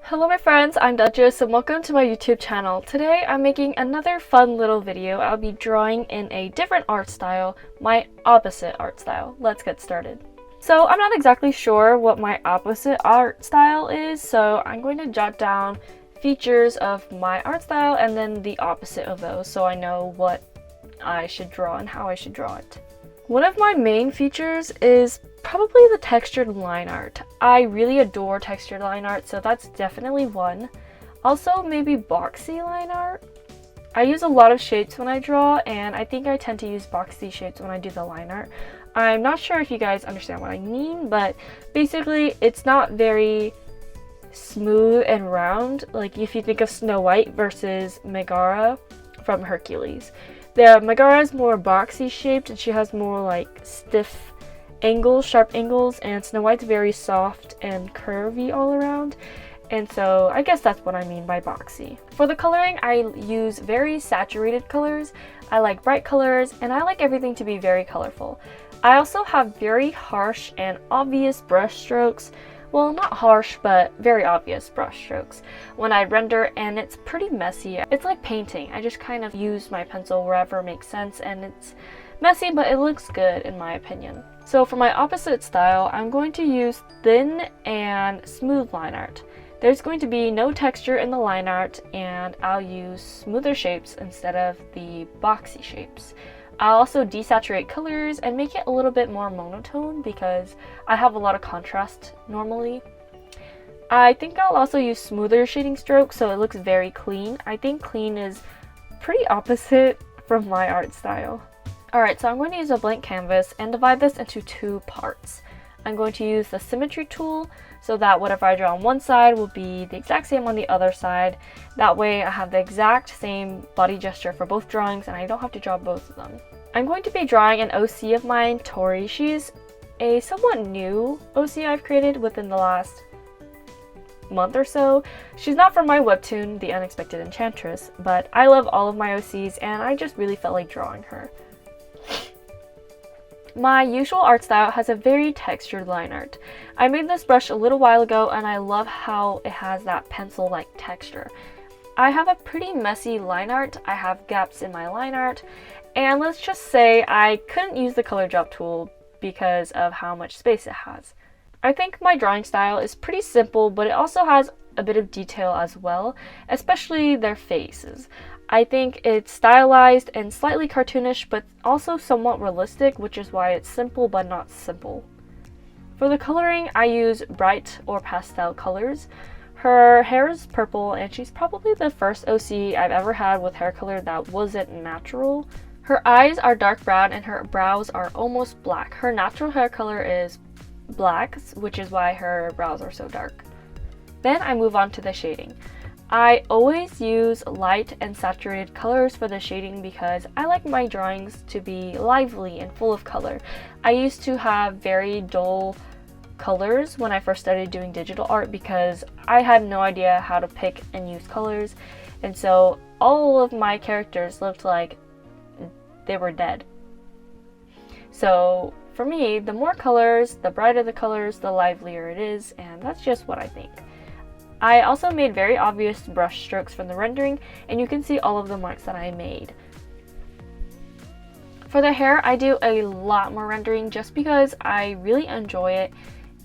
Hello my friends, I'm Duchess and welcome to my YouTube channel. Today I'm making another fun little video. I'll be drawing in a different art style, my opposite art style. Let's get started. So I'm not exactly sure what my opposite art style is, so I'm going to jot down features of my art style and then the opposite of those so I know what I should draw and how I should draw it. One of my main features is probably the textured line art. I really adore textured line art, so that's definitely one. Also, maybe boxy line art. I use a lot of shapes when I draw, and I think I tend to use boxy shapes when I do the line art. I'm not sure if you guys understand what I mean, but basically it's not very smooth and round, like if you think of Snow White versus Megara from Hercules. The Megara is more boxy shaped and she has more like stiff angles, sharp angles, and Snow White's very soft and curvy all around. And so I guess that's what I mean by boxy. For the coloring, I use very saturated colors. I like bright colors and I like everything to be very colorful. I also have very harsh and obvious brush strokes. Well, not harsh, but very obvious brush strokes when I render, and it's pretty messy. It's like painting. I just kind of use my pencil wherever makes sense, and it's messy, but it looks good in my opinion. So for my opposite style, I'm going to use thin and smooth line art. There's going to be no texture in the line art, and I'll use smoother shapes instead of the boxy shapes. I'll also desaturate colors and make it a little bit more monotone because I have a lot of contrast normally. I think I'll also use smoother shading strokes so it looks very clean. I think clean is pretty opposite from my art style. Alright, so I'm going to use a blank canvas and divide this into two parts. I'm going to use the symmetry tool so that whatever I draw on one side will be the exact same on the other side. That way I have the exact same body gesture for both drawings and I don't have to draw both of them. I'm going to be drawing an OC of mine, Tori. She's a somewhat new OC I've created within the last month or so. She's not from my webtoon, The Unexpected Enchantress, but I love all of my OCs and I just really felt like drawing her. My usual art style has a very textured line art. I made this brush a little while ago and I love how it has that pencil-like texture. I have a pretty messy line art. I have gaps in my line art, and let's just say I couldn't use the color drop tool because of how much space it has. I think my drawing style is pretty simple, but it also has a bit of detail as well, especially their faces. I think it's stylized and slightly cartoonish, but also somewhat realistic, which is why it's simple but not simple. For the coloring, I use bright or pastel colors. Her hair is purple, and she's probably the first OC I've ever had with hair color that wasn't natural. Her eyes are dark brown and her brows are almost black. Her natural hair color is black, which is why her brows are so dark. Then I move on to the shading. I always use light and saturated colors for the shading because I like my drawings to be lively and full of color. I used to have very dull colors when I first started doing digital art because I had no idea how to pick and use colors, and so all of my characters looked like they were dead. So for me, the more colors, the brighter the colors, the livelier it is, and that's just what I think. I also made very obvious brush strokes from the rendering, and you can see all of the marks that I made. For the hair, I do a lot more rendering just because I really enjoy it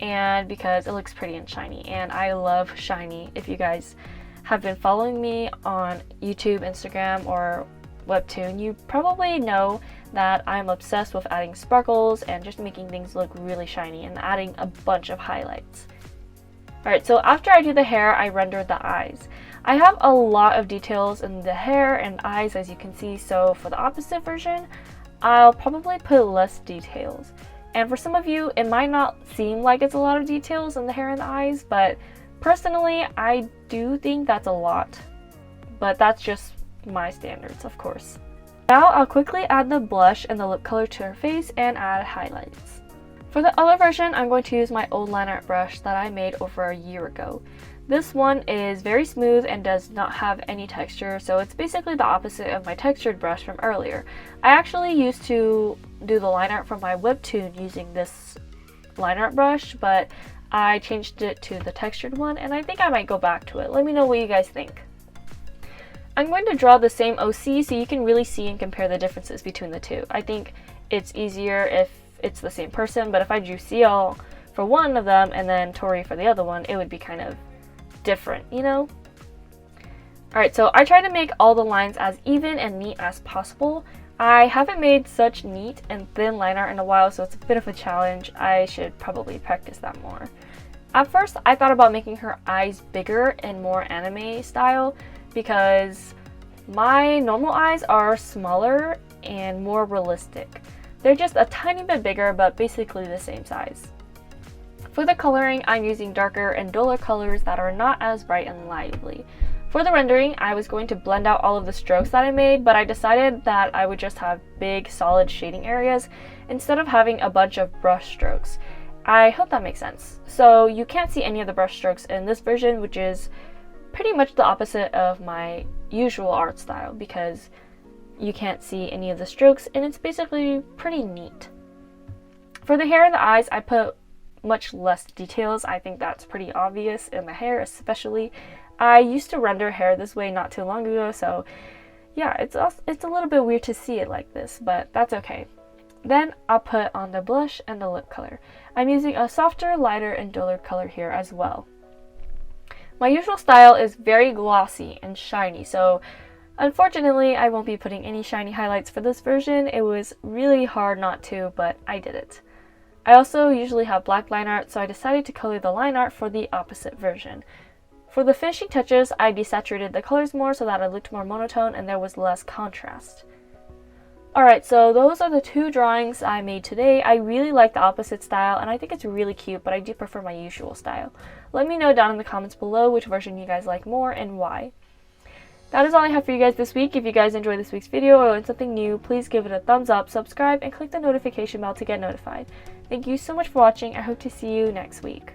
and because it looks pretty and shiny, and I love shiny. If you guys have been following me on YouTube, Instagram, or Webtoon, you probably know that I'm obsessed with adding sparkles and just making things look really shiny and adding a bunch of highlights. Alright, so after I do the hair, I render the eyes. I have a lot of details in the hair and eyes, as you can see, so for the opposite version, I'll probably put less details. And for some of you, it might not seem like it's a lot of details in the hair and the eyes, but personally, I do think that's a lot. But that's just my standards, of course. Now I'll quickly add the blush and the lip color to her face and add highlights. For the other version, I'm going to use my old line art brush that I made over a year ago. This one is very smooth and does not have any texture, so it's basically the opposite of my textured brush from earlier. I actually used to do the line art from my webtoon using this line art brush, but I changed it to the textured one, and I think I might go back to it. Let me know what you guys think. I'm going to draw the same OC so you can really see and compare the differences between the two. I think it's easier if it's the same person, but if I drew CL for one of them and then Tori for the other one, it would be kind of different, you know? Alright, so I try to make all the lines as even and neat as possible. I haven't made such neat and thin line art in a while, so it's a bit of a challenge. I should probably practice that more. At first, I thought about making her eyes bigger and more anime style because my normal eyes are smaller and more realistic. They're just a tiny bit bigger, but basically the same size. For the coloring, I'm using darker and duller colors that are not as bright and lively. For the rendering, I was going to blend out all of the strokes that I made, but I decided that I would just have big, solid shading areas instead of having a bunch of brush strokes. I hope that makes sense. So you can't see any of the brush strokes in this version, which is pretty much the opposite of my usual art style because you can't see any of the strokes and it's basically pretty neat. For the hair and the eyes, I put much less details. I think that's pretty obvious in the hair especially. I used to render hair this way not too long ago, so yeah, it's a little bit weird to see it like this, but that's okay. Then I'll put on the blush and the lip color. I'm using a softer, lighter, and duller color here as well. My usual style is very glossy and shiny, so unfortunately I won't be putting any shiny highlights for this version. It was really hard not to, but I did it. I also usually have black line art, so I decided to color the line art for the opposite version. For the finishing touches, I desaturated the colors more so that it looked more monotone and there was less contrast. Alright, so those are the two drawings I made today. I really like the opposite style and I think it's really cute, but I do prefer my usual style. Let me know down in the comments below which version you guys like more and why. That is all I have for you guys this week. If you guys enjoyed this week's video or learned something new, please give it a thumbs up, subscribe, and click the notification bell to get notified. Thank you so much for watching. I hope to see you next week.